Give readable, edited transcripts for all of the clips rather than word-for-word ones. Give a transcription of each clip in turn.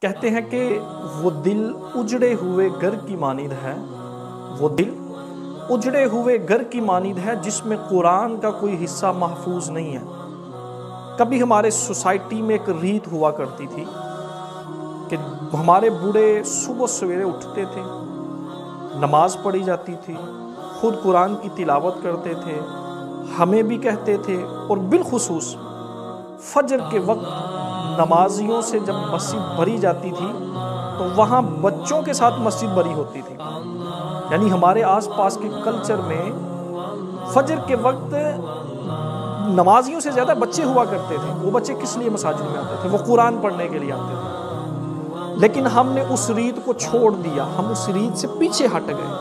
کہتے ہیں کہ وہ دل اجڑے ہوئے گھر کی مانند ہے، وہ دل اجڑے ہوئے گھر کی مانند ہے جس میں قرآن کا کوئی حصہ محفوظ نہیں ہے۔ کبھی ہمارے سوسائٹی میں ایک ریت ہوا کرتی تھی کہ ہمارے بوڑھے صبح سویرے اٹھتے تھے، نماز پڑھی جاتی تھی، خود قرآن کی تلاوت کرتے تھے، ہمیں بھی کہتے تھے، اور بالخصوص فجر کے وقت نمازیوں سے جب مسجد بھری جاتی تھی تو وہاں بچوں کے ساتھ مسجد بھری ہوتی تھی۔ یعنی ہمارے آس پاس کے کلچر میں فجر کے وقت نمازیوں سے زیادہ بچے ہوا کرتے تھے۔ وہ بچے کس لیے مساجد میں آتے تھے؟ وہ قرآن پڑھنے کے لیے آتے تھے۔ لیکن ہم نے اس ریت کو چھوڑ دیا، ہم اس ریت سے پیچھے ہٹ گئے۔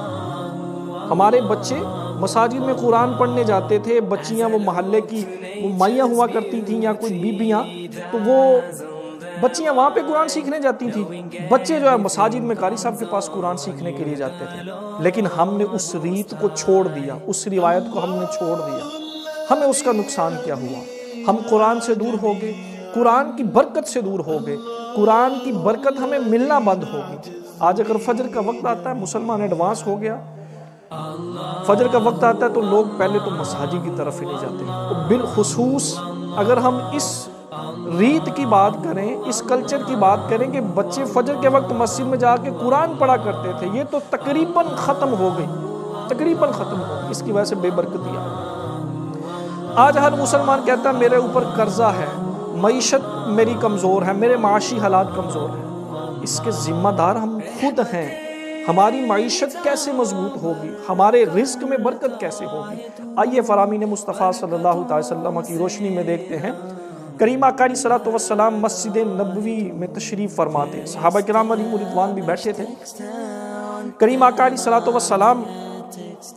ہمارے بچے مساجد میں قرآن پڑھنے جاتے تھے، بچیاں وہ محلے کی وہ مائیاں ہوا کرتی تھیں یا کوئی بیبیاں، تو وہ بچیاں وہاں پہ قرآن سیکھنے جاتی تھیں، بچے جو ہے مساجد میں قاری صاحب کے پاس قرآن سیکھنے کے لیے جاتے تھے۔ لیکن ہم نے اس ریت کو چھوڑ دیا، اس روایت کو ہم نے چھوڑ دیا۔ ہمیں اس کا نقصان کیا ہوا؟ ہم قرآن سے دور ہو گئے، قرآن کی برکت سے دور ہو گئے، قرآن کی برکت ہمیں ملنا بند ہوگی۔ آج اگر فجر کا وقت آتا ہے، مسلمان ایڈوانس ہو گیا، فجر کا وقت آتا ہے تو لوگ پہلے تو مساجد کی طرف ہی نہیں جاتے۔ تو بالخصوص اگر ہم اس ریت کی بات کریں، اس کلچر کی بات کریں کہ بچے فجر کے وقت مسجد میں جا کے قرآن پڑھا کرتے تھے، یہ تو تقریباً ختم ہو گئی، تقریباً ختم ہو گئی۔ اس کی وجہ سے بے برکتی آ گئی۔ آج ہر مسلمان کہتا ہے میرے اوپر قرضہ ہے، معیشت میری کمزور ہے، میرے معاشی حالات کمزور ہیں۔ اس کے ذمہ دار ہم خود ہیں۔ ہماری معیشت کیسے مضبوط ہوگی؟ ہمارے رزق میں برکت کیسے ہوگی؟ آئیے فرامین مصطفیٰ صلی اللہ علیہ وسلم کی روشنی میں دیکھتے ہیں۔ کریم آقا علیہ الصلوۃ والسلام مسجد نبوی میں تشریف فرماتے ہیں، صحابہ کرام علیہم رضوان بھی بیٹھے تھے۔ کریم آقا علیہ الصلوۃ والسلام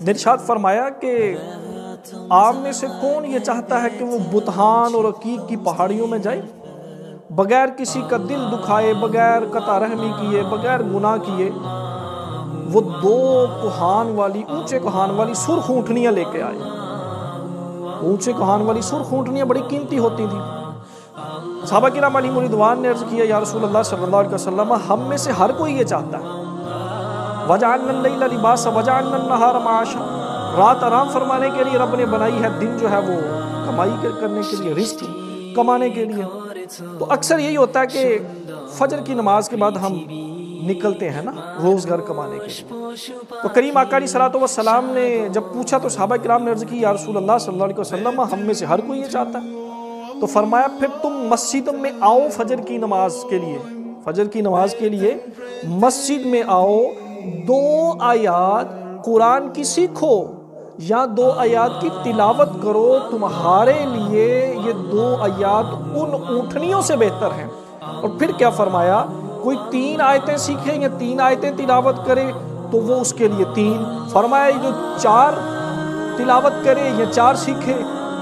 نے ارشاد فرمایا کہ آپ میں سے کون یہ چاہتا ہے کہ وہ بتہان اور عقیق کی پہاڑیوں میں جائے، بغیر کسی کا دل دکھائے، بغیر قطع رحمی کیے، بغیر گناہ کیے، وہ دو کوہان والی، اونچے کوہان والی سرخ اونٹنیاں لے کے آئے۔ اونچے کوہان والی سرخ اونٹنیاں بڑی قیمتی ہوتی تھیں۔ صحابہ کرام علیہم رضوان نے عرض کیا یا رسول اللہ صلی اللہ علیہ وسلم، ہم میں سے ہر کوئی یہ چاہتا ہے۔ وَجَعَلْنَا اللَّيْلَ لِبَاسًا وَجَعَلْنَا النَّهَارَ مَعَاشًا، رات آرام فرمانے کے لیے رب نے بنائی ہے، دن جو ہے وہ کمائی کرنے کے لیے، رزق کمانے کے لیے۔ تو اکثر یہی ہوتا ہے کہ فجر کی نماز کے بعد ہم نکلتے ہیں نا روزگار کمانے کے لیے۔ تو کریم آقا علیہ الصلوۃ والسلام نے جب پوچھا تو صحابہ کرام نے عرض کی یا رسول اللہ صلی اللہ علیہ وسلم، ہم میں سے ہر کوئی یہ چاہتا ہے۔ تو فرمایا پھر تم مسجد میں آؤ فجر کی نماز کے لیے، فجر کی نماز کے لیے مسجد میں آؤ، دو آیات قرآن کی سیکھو یا دو آیات کی تلاوت کرو، تمہارے لیے یہ دو آیات ان اونٹنیوں سے بہتر ہیں۔ اور پھر کیا فرمایا، کوئی 3 آیتیں سیکھے یا 3 آیتیں تلاوت کرے تو وہ اس کے لیے 3، فرمایا جو 4 تلاوت کرے یا 4 سیکھے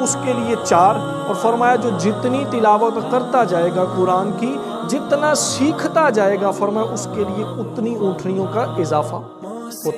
اس کے لیے 4، اور فرمایا جو جتنی تلاوت کرتا جائے گا قرآن کی، جتنا سیکھتا جائے گا، فرمایا اس کے لیے اتنی اونٹنیوں کا اضافہ ہوتا ہے۔